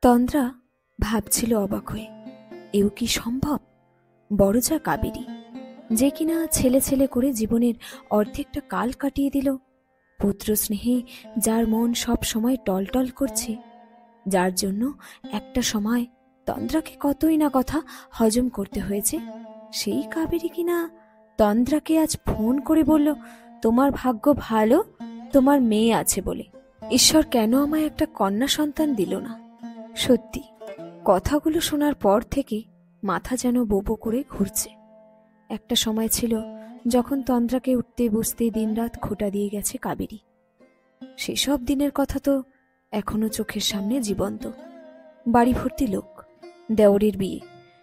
তন্দ্রা ভাবছিল অবাক হয়ে, এও কি সম্ভব? বড় যা কাবেরী, যে কিনা ছেলে ছেলে করে জীবনের অর্ধেকটা কাল কাটিয়ে দিল, পুত্র স্নেহে যার মন সব সময় টলটল করছে, যার জন্য একটা সময় তন্দ্রাকে কতই না কথা হজম করতে হয়েছে, সেই কাবেরী কিনা তন্দ্রাকে আজ ফোন করে বলল, তোমার ভাগ্য ভালো, তোমার মেয়ে আছে বলে। ঈশ্বর কেন আমায় একটা কন্যা সন্তান দিল না? সত্যি, কথাগুলো শোনার পর থেকে মাথা যেন বোবো করে ঘুরছে। একটা সময় ছিল যখন তন্দ্রাকে উঠতে বসতে দিনরাত খোঁটা দিয়ে গেছে কাবেরী। সেসব দিনের কথা তো এখনো চোখের সামনে জীবন্ত। বাড়ি ভর্তি লোক, দেওরের বিয়ে,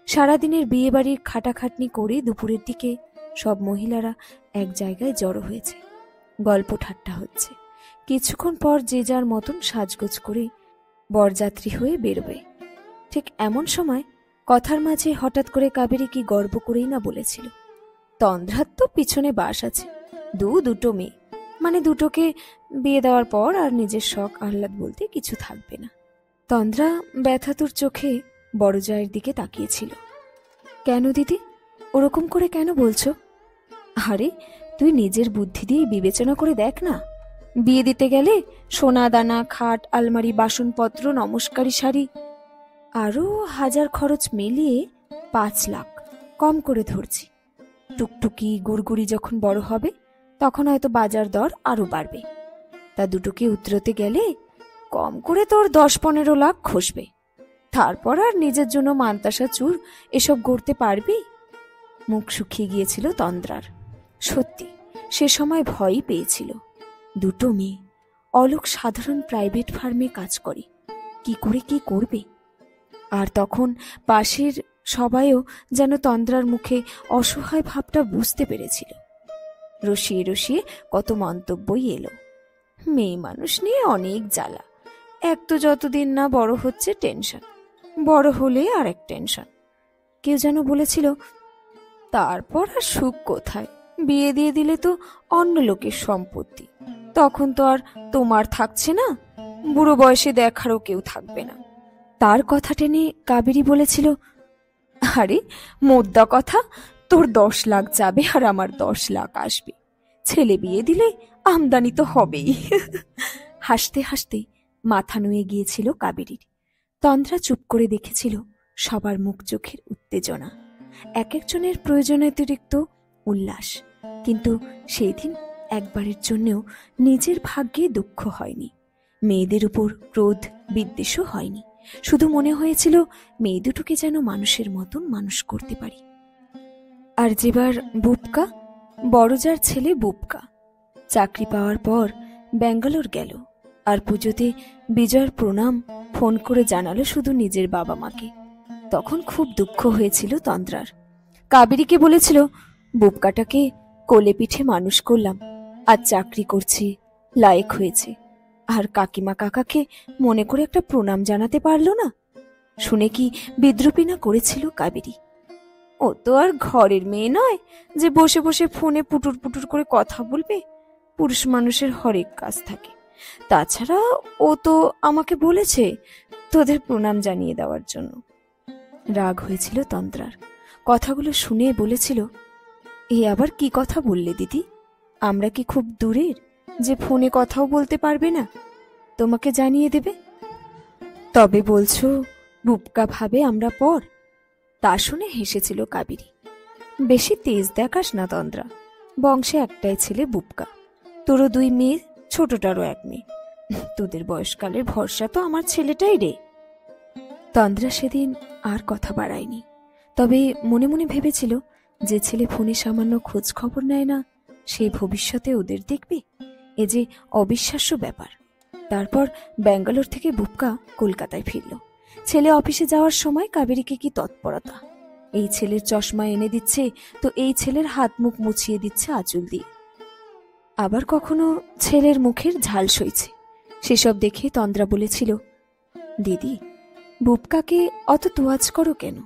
সারাদিনের বিয়ে বাড়ির খাটাখাটনি করে দুপুরের দিকে সব মহিলারা এক জায়গায় জড়ো হয়েছে, গল্প ঠাট্টা হচ্ছে। কিছুক্ষণ পর যে যার মতন সাজগোজ করে বরযাত্রী হয়ে বেরোবে। ঠিক এমন সময় কথার মাঝে হঠাৎ করে কাবেরী কি গর্ব করেই না বলেছিল, তন্দ্রার তো পিছনে বাস আছে, দুটো মেয়ে, মানে দুটোকে বিয়ে দেওয়ার পর আর নিজের শখ আহ্লাদ বলতে কিছু থাকবে না। তন্দ্রা ব্যথাতুর চোখে বড় জায়ের দিকে তাকিয়েছিল। কেন দিদি, ওরকম করে কেন বলছো? আরে তুই নিজের বুদ্ধি দিয়ে বিবেচনা করে দেখ না। বিয়ে দিতে গেলে সোনা দানা, খাট, আলমারি, বাসনপত্র, নমস্কারী শাড়ি, আরো 1000 খরচ মিলিয়ে 5 লাখ কম করে ধরছি। টুকটুকি গুড়গুড়ি যখন বড় হবে তখন হয়তো বাজার দর আরো বাড়বে। তা দুটোকে উতরোতে গেলে কম করে তোর 10-15 লাখ খসবে। তারপর আর নিজের জন্য মানতাসা চুর এসব গড়তে পারবি? মুখ শুকিয়ে গিয়েছিল তন্দ্রার। সত্যি সে সময় ভয়ই পেয়েছিল। দুটো মেয়ে, অলোক সাধারণ প্রাইভেট ফার্মে কাজ করে, কি করে কি করবে? আর তখন পাশের সবাইও যেন তন্দ্রার মুখে অসহায় ভাবটা বুঝতে পেরেছিল। রসিয়ে রসিয়ে কত মন্তব্যই এলো। মেয়ে মানুষ নিয়ে অনেক জ্বালা, এক তো যতদিন না বড় হচ্ছে টেনশন, বড় হলে আর এক টেনশন। কেউ যেন বলেছিল, তারপর আর সুখ কোথায়, বিয়ে দিয়ে দিলে তো অন্য লোকের সম্পত্তি, তখন তো আর তোমার থাকছে না, বুড়ো বয়সে দেখারও কেউ থাকবে না। তার কথা টেনে কাবেরী বলেছিল, আরে মোদ্দা কথা, তোর 10 লাখ যাবে আর আমার 10 লাখ আসবে, ছেলে বিয়ে দিলে আমদানি তো হবেই। হাসতে হাসতে মাথা নুয়ে গিয়েছিল কাবেরীর। তন্দ্রা চুপ করে দেখেছিল সবার মুখ চোখের উত্তেজনা, এক একজনের প্রয়োজনাতিরিক্ত উল্লাস। কিন্তু সেই দিন একবারের জন্যও নিজের ভাগ্যে দুঃখ হয়নি, মেয়েদের উপর ক্রোধ বিদ্বেষও হয়নি। শুধু মনে হয়েছিল মেয়ে দুটোকে যেন মানুষের মতন মানুষ করতে পারি। আর যেবার বুবকা, বড়জার ছেলে বুবকা, চাকরি পাওয়ার পর ব্যাঙ্গালোর গেল, আর পুজোতে বিজয়ের প্রণাম ফোন করে জানালো শুধু নিজের বাবা মাকে, তখন খুব দুঃখ হয়েছিল তন্দ্রার। কাবেরীকে বলেছিল, বুবকাটাকে কোলে পিঠে মানুষ করলাম, আজ চাকরি করছে, লায়েক হয়েছে, আর কাকিমা কাকাকে মনে করে একটা প্রণাম জানাতে পারলো না। শুনে কি বিদ্রুপী না করেছিল কাবেরী? ও তো আর ঘরের মেয়ে নয় যে বসে বসে ফোনে পুটুর পুটুর করে কথা বলবে, পুরুষ মানুষের হরেক কাজ থাকে। তাছাড়া ও তো আমাকে বলেছে তোদের প্রণাম জানিয়ে দেওয়ার জন্য। রাগ হয়েছিল তন্দ্রার, কথাগুলো শুনে বলেছিল, এ আবার কি কথা বললে দিদি, আমরা কি খুব দূরের যে ফোনে কথাও বলতে পারবে না, তোমাকে জানিয়ে দেবে? তবে বলছো বুবকা ভাবে আমরা পর? তা শুনে হেসেছিল কাবেরী। বেশি তেজ দেখাস না তন্দ্রা, বংশে একটাই ছেলে বুবকা, তোরও 2 মেয়ে, ছোটটারও 1 মেয়ে, তোদের বয়সকালের ভরসা তো আমার ছেলেটাই রে। তন্দ্রা সেদিন আর কথা বাড়ায়নি, তবে মনে মনে ভেবেছিল, যে ছেলে ফোনে সামান্য খোঁজ খবর নেয় না, সে ভবিষ্যতে ওদের দেখবে, এ যে অবিশ্বাস্য ব্যাপার। তারপর ব্যাঙ্গালোর থেকে বুবকা কলকাতায় ফিরল। ছেলে অফিসে যাওয়ার সময় কাবেরীকে কি তৎপরতা, এই ছেলের চশমা এনে দিচ্ছে তো এই ছেলের হাত মুখ মুছিয়ে দিচ্ছে আঁচল দিয়ে, আবার কখনো ছেলের মুখের ঝাল সইছে। সেসব দেখে তন্দ্রা বলেছিল, দিদি বুবকাকে অত তোয়াজ করো কেন,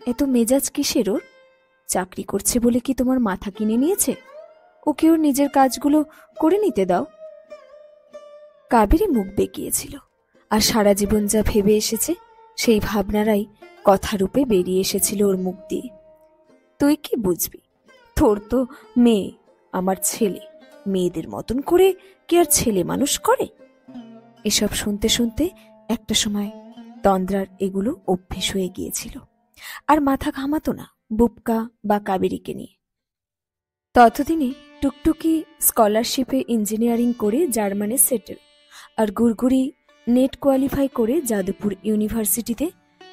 এত মেজাজ কিসের ওর? চাকরি করছে বলে কি তোমার মাথা কিনে নিয়েছে? ওকে ওর নিজের কাজগুলো করে নিতে দাও। কাবেরী মুখ বেঁকিয়েছিল, আর সারা জীবন যা ভেবে এসেছে সেই ভাবনারাই কথারূপে বেরিয়ে এসেছিল ওর মুখ দিয়ে। তুই কি বুঝবি, তোর তো মেয়ে, আমার ছেলে, মেয়েদের মতন করে কি আর ছেলে মানুষ করে? এসব শুনতে শুনতে একটা সময় তন্দ্রার এগুলো অভ্যেস হয়ে গিয়েছিল, আর মাথা ঘামাতো না বুবকা বা কাবেরীকে নিয়ে। ততদিনে টুকটুকি স্কলারশিপে ইঞ্জিনিয়ারিং করে জার্মানে সেটেল, আর গুড়গুড়ি নেট কোয়ালিফাই করে যাদবপুর ইউনিভার্সিটিতে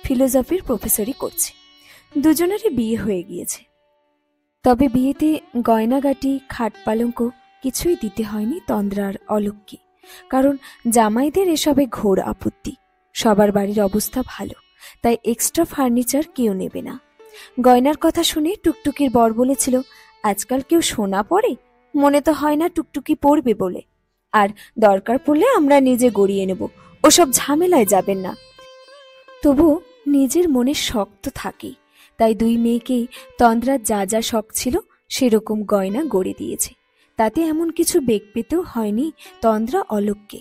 ফিলোসফির প্রফেসরি করছে। দুজনেরই বিয়ে হয়ে গিয়েছে। তবে বিয়েতে গয়নাগাটি, খাট পালঙ্ক কিছুই দিতে হয়নি তন্দ্রার অলোককে, কারণ জামাইদের এসবে ঘোর আপত্তি। সবার বাড়ির অবস্থা ভালো, তাই এক্সট্রা ফার্নিচার কেউ নেবে না। গয়নার কথা শুনে টুকটুকির বর বলেছিল, আজকাল কেউ সোনা পরে? মনে তো হয় না টুকটুকি পরবে বলে। আর দরকার পড়লে আমরা নিজে গড়িয়ে নেব, ওসব ঝামেলায় যাবেন না। তবু নিজের মনে শখ তো থাকেই, তাই দুই মেয়েকেই তন্দ্রার যা যা শখ ছিল সেরকম গয়না গড়ে দিয়েছে। তাতে এমন কিছু বেগ পেতেও হয়নি তন্দ্রা অলোককে।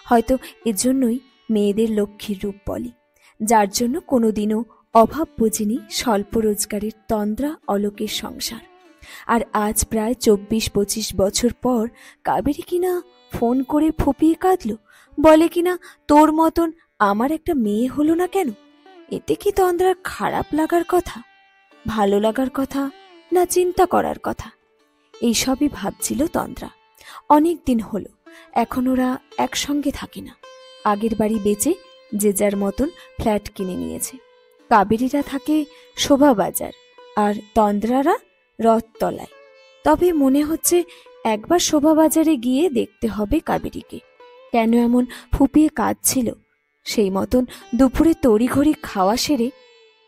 হয়তো এজন্যই মেয়েদের লক্ষ্মীর রূপ বলে, যার জন্য কোনোদিনও অভাব বোঝেনি স্বল্প রোজগারের তন্দ্রা অলোকের সংসার। আর আজ প্রায় 24-25 বছর পর কাবেরী কিনা ফোন করে ফুপিয়ে কাঁদল, বলে কিনা তোর মতন আমার একটা মেয়ে হলো না কেন। এতে কি তন্দ্রার খারাপ লাগার কথা, ভালো লাগার কথা, না চিন্তা করার কথা? এইসবই ভাবছিল তন্দ্রা। অনেক দিন হলো এখন ওরা একসঙ্গে থাকে না। আগের বাড়ি বেচে যে যার মতন ফ্ল্যাট কিনে নিয়েছে। কাবেরীরা থাকে শোভাবাজার আর তন্দ্রারা রথতলায়। তবে মনে হচ্ছে একবার শোভাবাজারে গিয়ে দেখতে হবে কাবেরীকে কেন এমন ফুপিয়ে কাঁদছিল। সেই মতন দুপুরে তড়িঘড়ি খাওয়া সেরে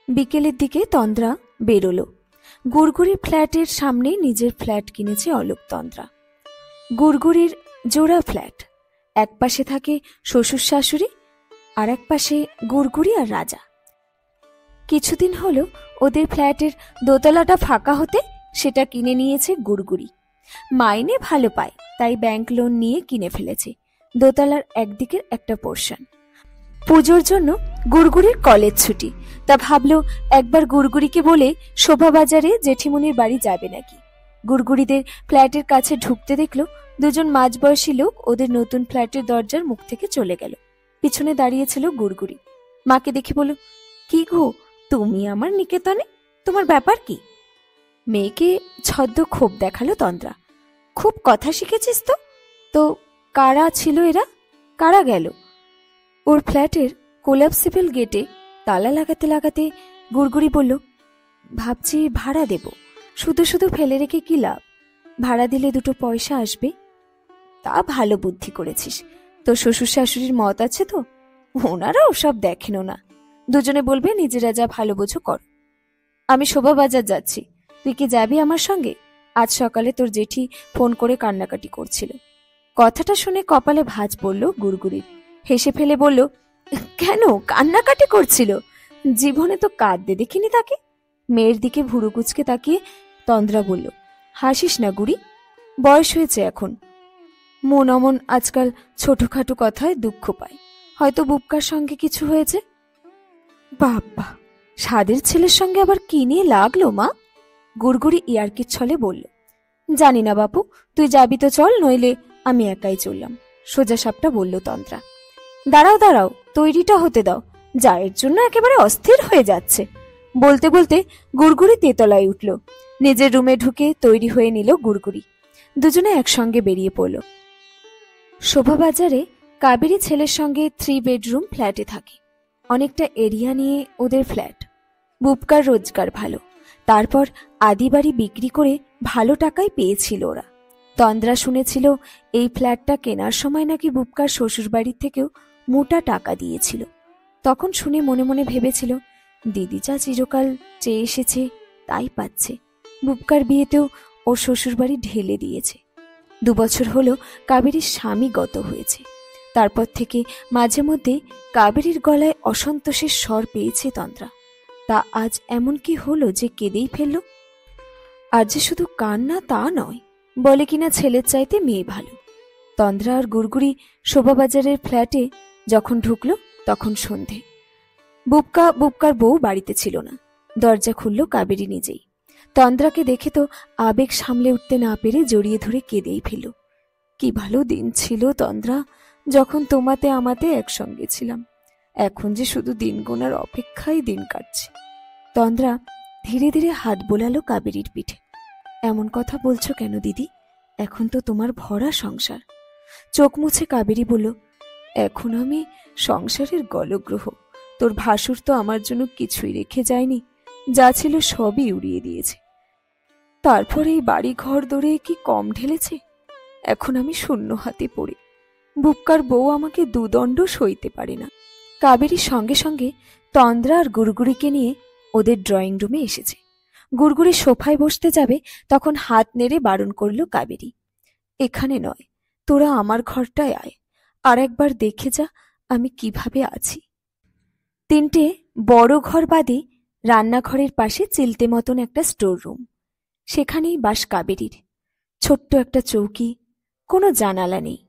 বিকেলের দিকে তন্দ্রা বেরোলো। গুড়গুড়ির ফ্ল্যাটের সামনে নিজের ফ্ল্যাট কিনেছে অলোক তন্দ্রা। গুড়গুড়ির জোড়া ফ্ল্যাট, এক পাশে থাকে শ্বশুর শাশুড়ি, আর এক পাশে গুড়গুড়ি আর রাজা। কিছুদিন হলো ওদের ফ্ল্যাটের দোতলাটা ফাঁকা হতে সেটা কিনে নিয়েছে গুড়গুড়ি। মাইনে ভালো পায়, তাই ব্যাংক লোন নিয়ে কিনে ফেলেছে দোতলার একদিকের একটা পোর্শন। পুজোর জন্য গুড়গুড়ির কলেজ ছুটি, তা ভাবলো একবার গুড়গুড়িকে বলে শোভাবাজারে জেঠিমনির বাড়ি যাবে নাকি। গুড়গুড়িদের ফ্ল্যাটের কাছে ঢুকতে দেখলো দুজন মাঝবয়সী লোক ওদের নতুন ফ্ল্যাটের দরজার মুখ থেকে চলে গেল। পিছনে দাঁড়িয়েছিল গুড়গুড়ি। মাকে দেখে বলল, কি গো, তুমি আমার নিকেতনে, তোমার ব্যাপার কি? মেয়েকে ছদ্ম ক্ষোভ দেখালো তন্দ্রা। খুব কথা শিখেছিস তো। তো কারা ছিল এরা, কারা গেল? ওর ফ্ল্যাটের কোলাপসিবল গেটে তালা লাগাতে লাগাতে গুড়গুড়ি বলল, ভাবছি ভাড়া দেব, শুধু শুধু ফেলে রেখে কি লাভ, ভাড়া দিলে দুটো পয়সা আসবে। তা ভালো বুদ্ধি করেছিস, তোর শ্বশুর শাশুড়ির মত আছে তো, ওনারা ওসব দেখেনও না, দুজনে বলবে নিজেরা যা ভালো বোঝো কর। আমি শোভাবাজার যাচ্ছি, তুই কি যাবি আমার সঙ্গে? আজ সকালে তোর জেঠি ফোন করে কান্নাকাটি করছিল। কথাটা শুনে কপালে ভাঁজ পড়ল গুড়গুড়ির। হেসে ফেলে বলল, কেন কান্নাকাটি করছিল? জীবনে তো কাঁদতে দেখিনি তাকে। মেয়ের দিকে ভুরু কুচকে তাকিয়ে তন্দ্রা বলল, হাসিস না গুড়ি, বয়স হয়েছে এখন। মন অমন আজকাল ছোটখাটো কথায় দুঃখ পায়, হয়তো বুবকার সঙ্গে কিছু হয়েছে। বাবা, সাদের ছেলের সঙ্গে আবার কি নিয়ে লাগলো মা? গুড়গুড়ি ইয়ার্কির ছলে বলল, জানি না বাপু, তুই যাবি তো চল, নইলে আমি একাই চললাম, সোজা সাপটা বলল তন্দ্রা। দাঁড়াও দাঁড়াও, তৈরিটা হতে দাও, যায়ের জন্য একেবারে অস্থির হয়ে যাচ্ছে। বলতে বলতে গুড়গুড়ি তেতলায় উঠল। নিজের রুমে ঢুকে তৈরি হয়ে নিল গুড়গুড়ি। দুজনে একসঙ্গে বেরিয়ে পড়ল। শোভাবাজারে কাবেরী ছেলের সঙ্গে 3 বেডরুম ফ্ল্যাটে থাকে। অনেকটা এরিয়া নিয়ে ওদের ফ্ল্যাট। বুবকার রোজগার ভালো, তারপর আদি বাড়ি বিক্রি করে ভালো টাকায় পেয়েছিল ওরা। তন্দ্রা শুনেছিল এই ফ্ল্যাটটা কেনার সময় নাকি বুবকার শ্বশুর বাড়ির থেকেও মোটা টাকা দিয়েছিল। তখন শুনে মনে মনে ভেবেছিল, দিদি যা চিরকাল চেয়ে এসেছে তাই পাচ্ছে। বুবকার বিয়েতেও ওর শ্বশুর বাড়ি ঢেলে দিয়েছে। 2 বছর হলো কাবেরীর স্বামী গত হয়েছে। তারপর থেকে মাঝে মধ্যে কাবেরীর গলায় অসন্তোষের স্বর পেয়েছে তন্দ্রা। তা আজ এমন কি হলো যে কেঁদেই ফেলল? আজ যে শুধু কান্না তা নয়, বলে কিনা ছেলের চাইতে মেয়ে ভালো। তন্দ্রা আর গুড়গুড়ি শোভাবাজারের ফ্ল্যাটে যখন ঢুকলো তখন সন্ধে। বুবকার বউ বাড়িতে ছিল না। দরজা খুলল কাবেরী নিজেই। তন্দ্রাকে দেখে তো আবেগ সামলে উঠতে না পেরে জড়িয়ে ধরে কেঁদেই ফেলল। কি ভালো দিন ছিল তন্দ্রা, যখন তোমাতে আমাতে একসঙ্গে ছিলাম। এখন যে শুধু দিন গোনার অপেক্ষায় দিন কাটছে। তন্দ্রা ধীরে ধীরে হাত বোলালো কাবেরীর পিঠে। এমন কথা বলছো কেন দিদি? এখন তো তোমার ভরা সংসার। চোখ মুছে কাবেরী বলল, এখন আমি সংসারের গলগ্রহ। তোর ভাসুর তো আমার জন্য কিছুই রেখে যায়নি, যা ছিল সবই উড়িয়ে দিয়েছে। তারপরে এই বাড়ি ঘর দৌড়ে কি কম ঢেলেছে? এখন আমি শূন্য হাতে পড়ি। বুবকার বউ আমাকে দুদণ্ড সইতে পারে না। কাবেরীর সঙ্গে সঙ্গে তন্দ্রা আর গুড়গুড়িকে নিয়ে ওদের ড্রয়িং রুমে এসেছে। গুড়গুড়ি সোফায় বসতে যাবে, তখন হাত নেড়ে বারণ করল কাবেরী, এখানে নয়, তোরা আমার ঘরটায় আয়, আর একবার দেখে যা আমি কিভাবে আছি। তিনটে বড় ঘর বাদে রান্নাঘরের পাশে চিলতে মতন একটা স্টোর রুম। সেখানেই বাস কাবেরীর। ছোট্ট একটা চৌকি, কোনো জানালা নেই।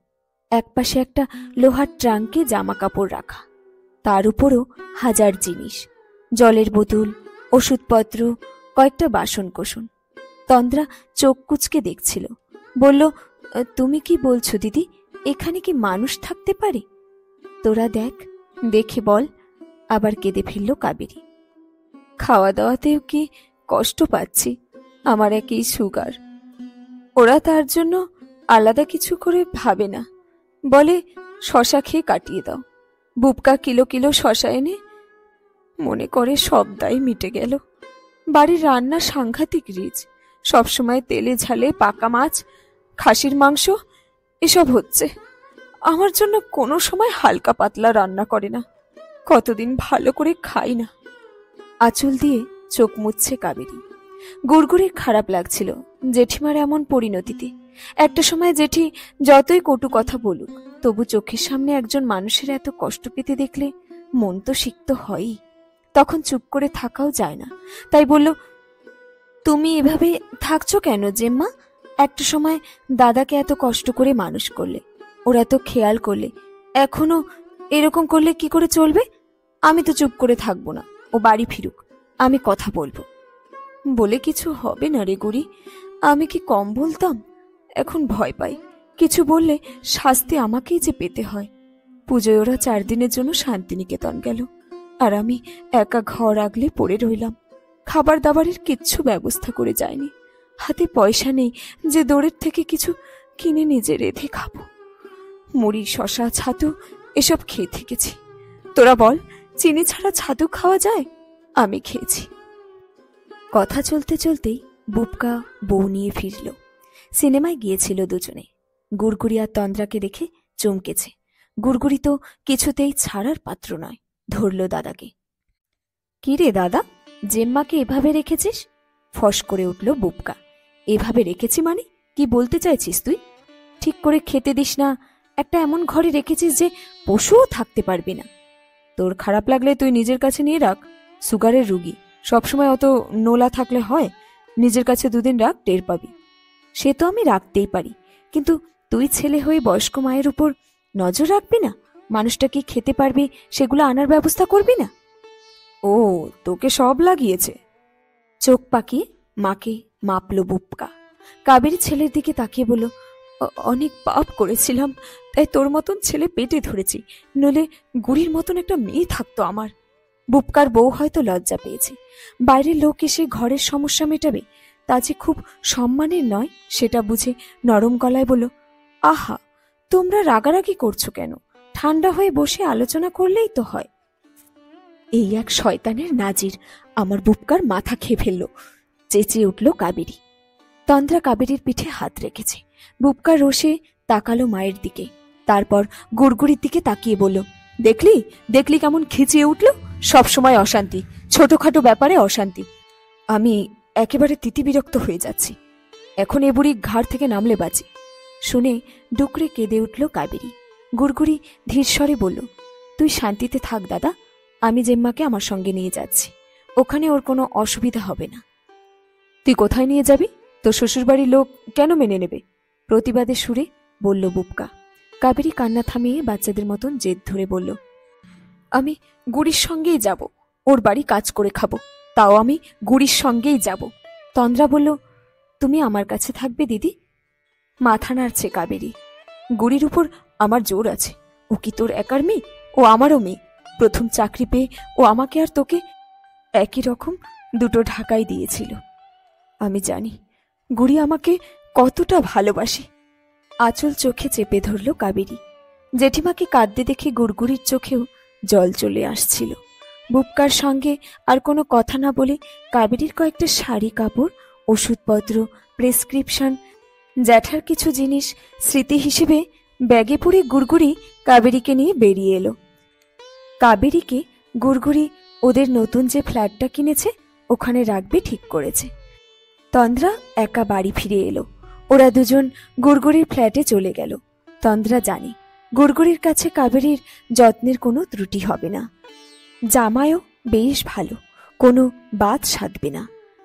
একপাশে একটা লোহার ট্রাঙ্কে জামা কাপড় রাখা, তার উপরও হাজার জিনিস, জলের বোতল, ওষুধপত্র, কয়েকটা বাসন কোসন। তন্দ্রা চোখ কুচকে দেখছিল, বলল, তুমি কি বলছো দিদি? এখানে কি মানুষ থাকতে পারে? তোরা দেখ, দেখে বল। আবার কেঁদে ফেলল কাবেরী। খাওয়া দাওয়াতেও কি কষ্ট পাচ্ছি, আমার একই সুগার। ওরা তার জন্য আলাদা কিছু করে ভাবে না, বলে শশা খেয়ে কাটিয়ে দাও। বুবকা কিলো কিলো শশা এনে মনে করে সব দায় মিটে গেল। বাড়ির রান্না সাংঘাতিক রিচ, সবসময় তেলে ঝালে পাকা মাছ, খাসির মাংস এসব হচ্ছে। আমার জন্য কোনো সময় হালকা পাতলা রান্না করে না। কতদিন ভালো করে খাই না। আঁচল দিয়ে চোখ মুছছে কাবেরী। গুড়গুড়ির খারাপ লাগছিল জেঠিমার এমন পরিণতিতে। একটা সময় জেঠি যতই কটু কথা বলুক, তবু চোখের সামনে একজন মানুষের এত কষ্ট পেতে দেখলে মন তো সিক্ত হয়ই। তখন চুপ করে থাকাও যায় না, তাই বলল, তুমি এভাবে থাকছো কেন জেম্মা? একটা সময় দাদাকে এত কষ্ট করে মানুষ করলে, ওরা এত খেয়াল করলে, এখনো এরকম করলে কি করে চলবে? আমি তো চুপ করে থাকবো না, ও বাড়ি ফিরুক, আমি কথা বলবো। বলে কিছু হবে না রে গুড়ি, আমি কি কম বলতাম? এখন ভয় পাই, কিছু বললে শাস্তি আমাকেই যে পেতে হয়। পুজোয় ওরা 4 দিনের জন্য শান্তিনিকেতন গেল, আর আমি একা ঘর আগলে পড়ে রইলাম। খাবার দাবারের কিচ্ছু ব্যবস্থা করে যায়নি। হাতে পয়সা নেই যে দৌড়ের থেকে কিছু কিনে নিজে রেঁধে খাবো। মুড়ি, শশা, ছাতু এসব খেয়ে থেকেছি। তোরা বল, চিনি ছাড়া ছাতু খাওয়া যায়? আমি খেয়েছি। কথা চলতে চলতেই বুবকা বউ নিয়ে ফিরল। সিনেমায় গিয়েছিল দুজনে। গুড়গুড়ি আর তন্দ্রাকে দেখে চমকেছে। গুড়গুড়ি তো কিছুতেই ছাড়ার পাত্র নয়, ধরল দাদাকে। কি রে দাদা, জেম্মাকে এভাবে রেখেছিস? ফস করে উঠল বুবকা। এভাবে রেখেছি মানে কি বলতে চাইছিস তুই? ঠিক করে খেতে দিস না, একটা এমন ঘরে রেখেছিস যে পশুও থাকতে পারবে না। তোর খারাপ লাগলে তুই নিজের কাছে নিয়ে রাখ, সুগারের রুগী, সবসময় অত নোলা থাকলে হয়? নিজের কাছে 2 দিন রাখ, টের পাবি। সে তো আমি রাখতেই পারি, কিন্তু তুই ছেলে হয়ে বয়স্ক মায়ের উপর নজর রাখবি না? মানুষটা কি খেতে পারবে সেগুলো আনার ব্যবস্থা করবি না? ও, তোকে সব লাগিয়েছে। চোখ পাকিয়ে মাকে মাপল বুবকা। কাবেরী ছেলের দিকে তাকিয়ে বলল, অনেক পাপ করেছিলাম, তাই তোর মতন ছেলে পেটে ধরেছি, নইলে গুড়ির মতন একটা মেয়ে থাকতো আমার। বুবকার বউ হয়তো লজ্জা পেয়েছে। বাইরের লোক এসে ঘরের সমস্যা মেটাবে, তা যে খুব সম্মানের নয় সেটা বুঝে নরম গলায় বলল, আহা, তোমরা রাগারাগি করছো কেন? ঠান্ডা হয়ে বসে আলোচনা করলেই তো হয়। এই এক শয়তানের নাজির আমার বুবকার মাথা খেয়ে ফেলল, চেঁচিয়ে উঠল কাবেরী। তন্দ্রা কাবেরীর পিঠে হাত রেখেছে। বুবকা রোষে তাকালো মায়ের দিকে, তারপর গুড়গুড়ির দিকে তাকিয়ে বলল, দেখলি দেখলি কেমন খিচিয়ে উঠল? সবসময় অশান্তি, ছোটখাটো ব্যাপারে অশান্তি। আমি একেবারে তিতিবিরক্ত হয়ে যাচ্ছি। এখন এ বুড়ি ঘাড় থেকে নামলে বাঁচি। শুনে ডুকরে কেঁদে উঠল কাবেরী। গুড়গুড়ি ধীর স্বরে বলল, তুই শান্তিতে থাক দাদা, আমি জেম্মাকে আমার সঙ্গে নিয়ে যাচ্ছি, ওখানে ওর কোনো অসুবিধা হবে না। তুই কোথায় নিয়ে যাবি? তোর শ্বশুরবাড়ির লোক কেন মেনে নেবে? প্রতিবাদের সুরে বলল বুবকা। কাবেরী কান্না থামিয়ে বাচ্চাদের মতন জেদ ধরে বলল, আমি গুড়ির সঙ্গেই যাব, ওর বাড়ি কাজ করে খাবো, তাও আমি গুড়ির সঙ্গেই যাব। তন্দ্রা বলল, তুমি আমার কাছে থাকবে দিদি? মাথা নাড়ছে কাবেরী। গুড়ির উপর আমার জোর আছে। ও কি তোর একার মেয়ে? ও আমারও মেয়ে। প্রথম চাকরি পেয়ে ও আমাকে আর তোকে একই রকম দুটো ঢাকাই দিয়েছিল। আমি জানি গুড়ি আমাকে কতটা ভালোবাসে। আঁচল চোখে চেপে ধরল কাবেরী। জেঠিমাকে কাঁদতে দেখে গুড়গুড়ির চোখেও জল চলে আসছিল। বুবকার সঙ্গে আর কোনো কথা না বলে কাবেরীর কয়েকটা শাড়ি কাপড়, ওষুধপত্র, প্রেসক্রিপশন, জ্যাঠার কিছু জিনিস স্মৃতি হিসেবে ব্যাগে পুরে গুড়গুড়ি কাবেরীকে নিয়ে বেরিয়ে এলো। কাবেরীকে গুড়গুড়ি ওদের নতুন যে ফ্ল্যাটটা কিনেছে ওখানে রাখবে ঠিক করেছে। তন্দ্রা একা বাড়ি ফিরে এলো। ওরা দুজন গুড়গুড়ির ফ্ল্যাটে চলে গেল। তন্দ্রা জানে গুড়গুড়ির কাছে কাবেরীর যত্নের কোনো ত্রুটি হবে না। জামাইও বেশ ভালো, কোনো বাদ সাধবে না।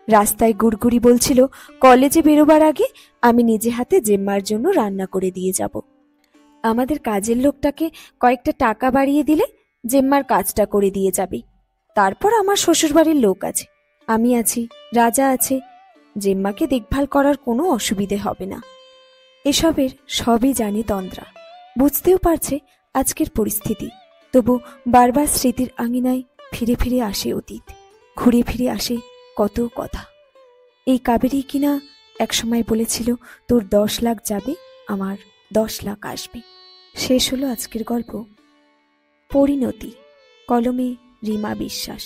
রাস্তায় গুড়গুড়ি বলছিল, কলেজে বেরোবার আগে আমি নিজে হাতে জেম্মার জন্য রান্না করে দিয়ে যাব। আমাদের কাজের লোকটাকে কয়েকটা টাকা বাড়িয়ে দিলে জেম্মার কাজটা করে দিয়ে যাবে। তারপর আমার শ্বশুরবাড়ির লোক আছে, আমি আছি, রাজা আছে, জেম্মাকে দেখভাল করার কোনো অসুবিধে হবে না। এসবের সবই জানে তন্দ্রা, বুঝতেও পারছে আজকের পরিস্থিতি। তবু বারবার স্মৃতির আঙিনায় ফিরে ফিরে আসে অতীত, ঘুরে ফিরে আসে কত কথা। এই কাবেরী কিনা একসময় বলেছিল, তোর 10 লাখ যাবে, আমার 10 লাখ আসবে। শেষ হলো আজকের গল্প। পরিণতি, কলমে রিমা বিশ্বাস।